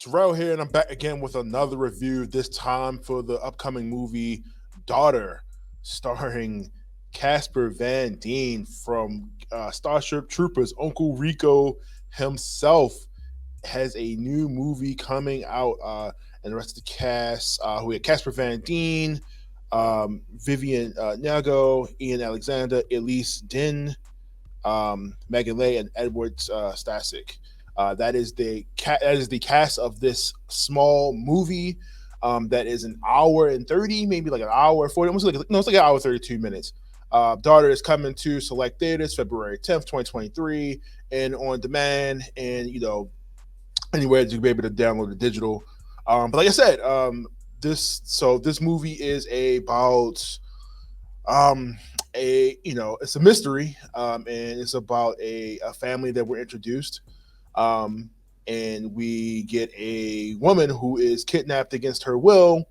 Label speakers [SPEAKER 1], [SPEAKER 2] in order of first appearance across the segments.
[SPEAKER 1] Terrell here, and I'm back again with another review, this time for the upcoming movie Daughter, starring Casper Van Dien from Starship Troopers. Uncle Rico himself has a new movie coming out, and the rest of the cast, we have Casper Van Dien, Vivien Ngô, Ian Alexander, Elyse Dinh, Megan Leigh, and Edward Stasek. That is the cast of this small movie. That is an hour and 30, maybe like an hour 40, almost like no, it's like an hour 32 minutes. Daughter is coming to select theaters February 10th, 2023, and on demand, and anywhere to be able to download the digital. But like I said, this movie is about it's a mystery, and it's about a family that we're introduced, um, and we get a woman who is kidnapped against her will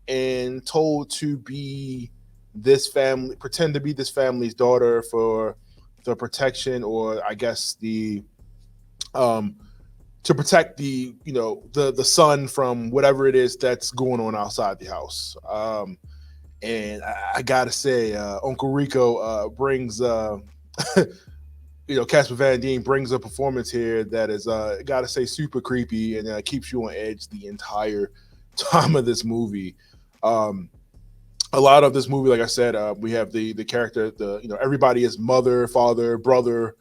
[SPEAKER 1] and told to be this family, pretend to be this family's daughter for the protection, or I guess the um, to protect the son from whatever it is that's going on outside the house. And I gotta say, Uncle Rico brings Casper Van Dien brings a performance here that is, gotta say, super creepy, and keeps you on edge the entire time of this movie. Um, a lot of this movie, like I said, we have the character, everybody is mother, father, brother,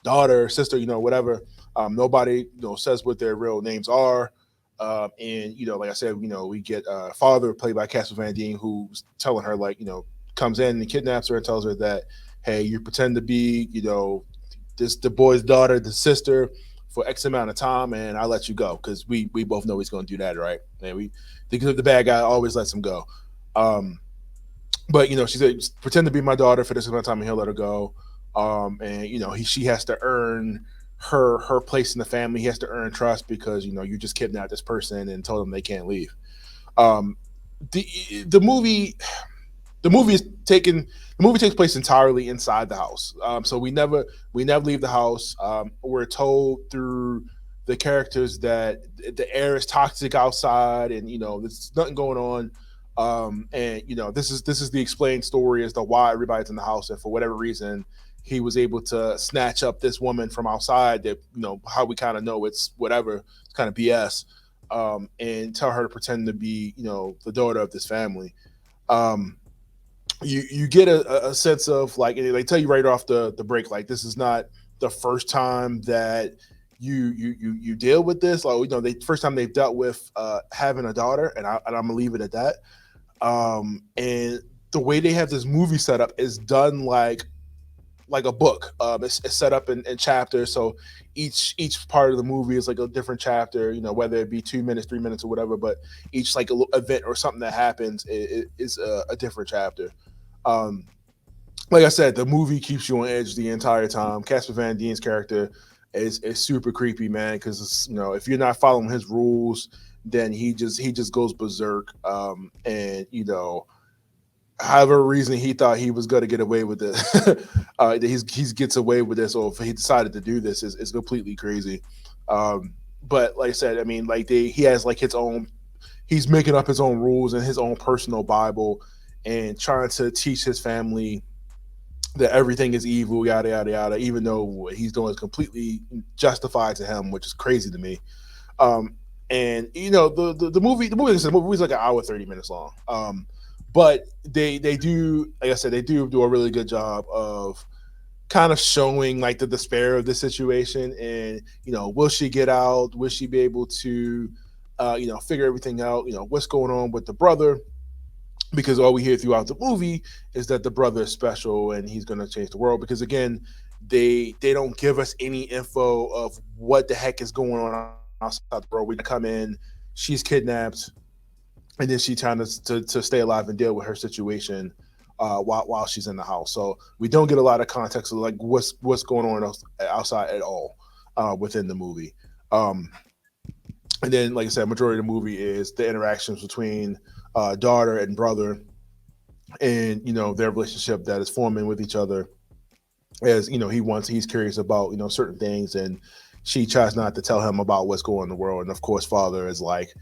[SPEAKER 1] daughter, sister, whatever. Nobody says what their real names are. And like I said, we get father played by Casper Van Dien, who's telling her, like, comes in and kidnaps her and tells her that, hey, you pretend to be this the boy's daughter, the sister, for X amount of time, and I let you go, because we both know he's going to do that, right? And we think the bad guy always lets him go. Um, but she said, pretend to be my daughter for this amount of time, and he'll let her go. And she has to earn her place in the family. He has to earn trust, because you just kidnapped this person and told them they can't leave. Um, the the movie the movie is taken the movie takes place entirely inside the house. So we never leave the house. We're told through the characters that the air is toxic outside, and there's nothing going on. And this is the explained story as to why everybody's in the house, and for whatever reason he was able to snatch up this woman from outside, that how we kind of know it's whatever, it's kind of BS, and tell her to pretend to be the daughter of this family. um you get a sense of, like, and they tell you right off the break, like, this is not the first time that you deal with this. Like, they first time they've dealt with having a daughter, and I'm gonna leave it at that. And the way they have this movie set up is done like a book. It's set up in chapters, so each part of the movie is like a different chapter. Whether it be 2 minutes, 3 minutes, or whatever, but each, like, a little event or something that happens is a different chapter. Um, like I said, the movie keeps you on edge the entire time. Casper Van Dien's character is super creepy, man, because if you're not following his rules, then he just goes berserk. And however reason he thought he was going to get away with it, he gets away with this, or if he decided to do this, is completely crazy. But like I said, I mean, like, he has, like, his own, he's making up his own rules and his own personal Bible, and trying to teach his family that everything is evil, yada yada yada, even though what he's doing is completely justified to him, which is crazy to me. Um, and the movie's like an hour 30 minutes long. But they do, like I said, they do a really good job of kind of showing, like, the despair of the situation, and will she get out? Will she be able to figure everything out? What's going on with the brother? Because all we hear throughout the movie is that the brother is special and he's going to change the world. Because, again, they don't give us any info of what the heck is going on outside the world. We come in, she's kidnapped, and then she trying to stay alive and deal with her situation while she's in the house. So we don't get a lot of context of, like, what's going on outside at all within the movie. Um, and then, like I said, majority of the movie is the interactions between daughter and brother, and their relationship that is forming with each other, as he's curious about certain things, and she tries not to tell him about what's going on in the world. And of course, father is like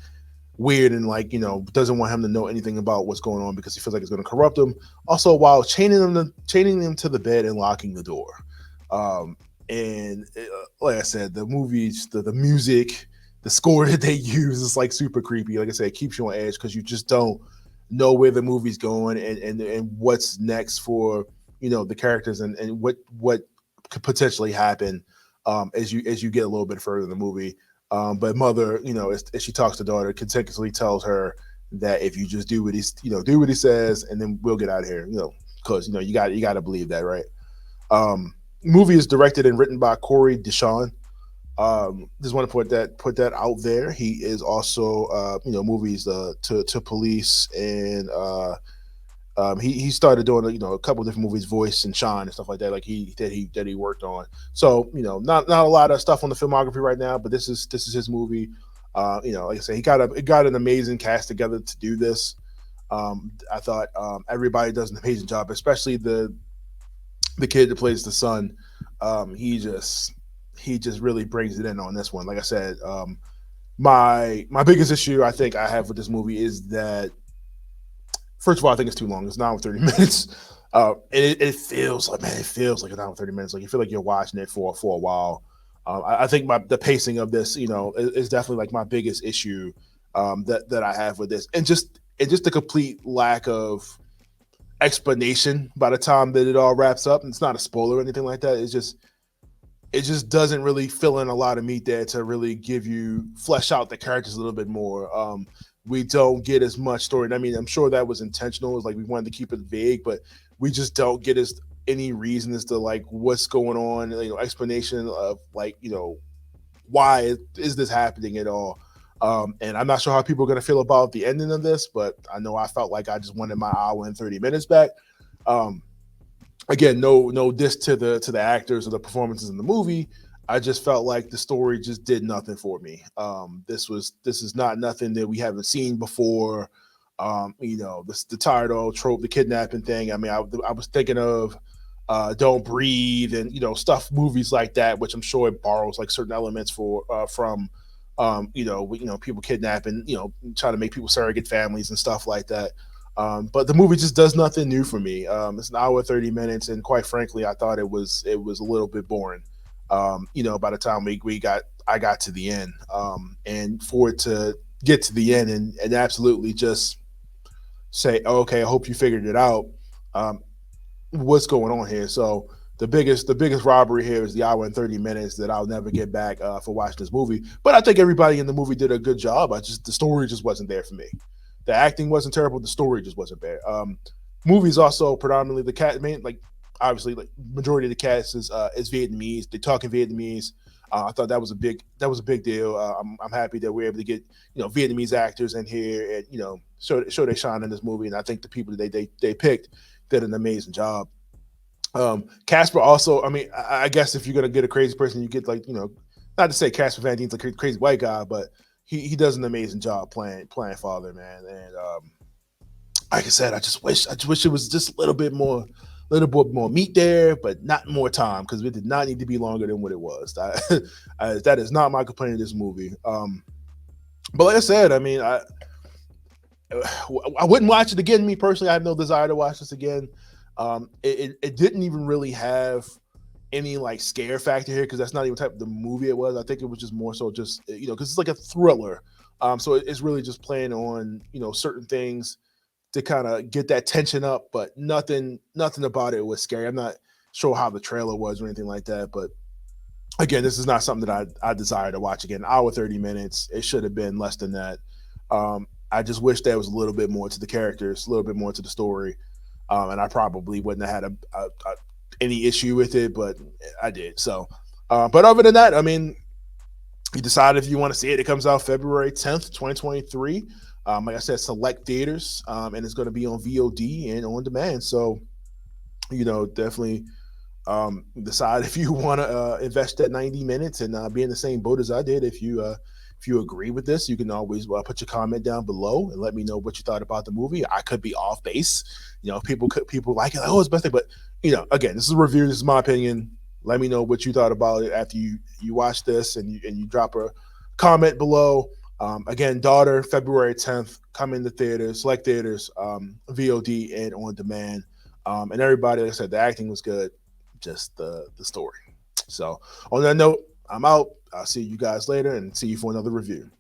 [SPEAKER 1] weird and like, doesn't want him to know anything about what's going on because he feels like it's going to corrupt him. Also, while chaining them to the bed and locking the door. And like I said, the movies, the music, the score that they use is like super creepy. Like I said, it keeps you on edge because you just don't know where the movie's going and what's next for the characters and what could potentially happen as you get a little bit further in the movie. But mother, as she talks to daughter, continuously tells her that if you just do what do what he says, and then we'll get out of here. Because you got to believe that, right? Movie is directed and written by Corey Deshawn. Just want to put that out there. He is also movies to police and he started doing a couple of different movies, Voice and Shine and stuff like that. Like that he worked on. So not a lot of stuff on the filmography right now, but this is his movie. Like I said, he got an amazing cast together to do this. I thought everybody does an amazing job, especially the kid that plays the son. He just really brings it in on this one. Like I said, my biggest issue I think I have with this movie is that, first of all, I think it's too long. It's an hour and 30 minutes. It feels like an hour and 30 minutes. Like you feel like you're watching it for a while. I think the pacing of this, is definitely like my biggest issue that I have with this, and just the complete lack of explanation by the time that it all wraps up. And it's not a spoiler or anything like that. It just doesn't really fill in a lot of meat there to really flesh out the characters a little bit more. We don't get as much story. I mean, I'm sure that was intentional. It's like we wanted to keep it vague, but we just don't get any reason as to like what's going on, explanation of like, why is this happening at all. And I'm not sure how people are going to feel about the ending of this, but I know I felt like I just wanted my hour and 30 minutes back. Again, no diss to the actors or the performances in the movie. I just felt like the story just did nothing for me. This is not nothing that we haven't seen before. The tired old trope, the kidnapping thing. I mean, I was thinking of Don't Breathe and stuff, movies like that, which I'm sure it borrows like certain elements from people kidnapping, trying to make people surrogate families and stuff like that. But the movie just does nothing new for me. It's an hour 30 minutes, and quite frankly, I thought it was a little bit boring. By the time I got to the end, and for it to get to the end and absolutely just say, oh, okay, I hope you figured it out. What's going on here? So the biggest robbery here is the hour and 30 minutes that I'll never get back for watching this movie. But I think everybody in the movie did a good job. The story just wasn't there for me. The acting wasn't terrible. The story just wasn't there. Movies also predominantly obviously like majority of the cast is Vietnamese. They talk in Vietnamese. I thought that was a big deal. I'm happy that we're able to get Vietnamese actors in here and show they shine in this movie. And I think the people that they picked did an amazing job. Casper also, I mean, I guess if you're gonna get a crazy person, you get not to say Casper Van Dien's a crazy white guy, but he does an amazing job playing father, man. And like I said, I just wish it was just a little bit more meat there, but not more time, because it did not need to be longer than what it was. That is not my complaint of this movie. But like I said, I mean, I wouldn't watch it again. Me personally, I have no desire to watch this again. It didn't even really have any like scare factor here, because that's not even the type of the movie it was. I think it was just more so just because it's like a thriller. So it's really just playing on certain things to kind of get that tension up, but nothing about it was scary. I'm not sure how the trailer was or anything like that, but again, this is not something that I desire to watch again. Hour 30 minutes. It should have been less than that. I just wish there was a little bit more to the characters, a little bit more to the story. And I probably wouldn't have had any issue with it, but I did. So, but other than that, I mean, you decide if you want to see it. It comes out February 10th, 2023. Like I said, select theaters, and it's going to be on VOD and on demand. So, definitely decide if you want to invest that 90 minutes and be in the same boat as I did. If you agree with this, you can always put your comment down below and let me know what you thought about the movie. I could be off base. People like it, like, oh, it's the best thing. But, again, this is a review. This is my opinion. Let me know what you thought about it after you watch this, and you drop a comment below. Again, Daughter, February 10th, coming to theaters, select theaters, VOD and on demand. And everybody, like I said, the acting was good, just the story. So on that note, I'm out. I'll see you guys later and see you for another review.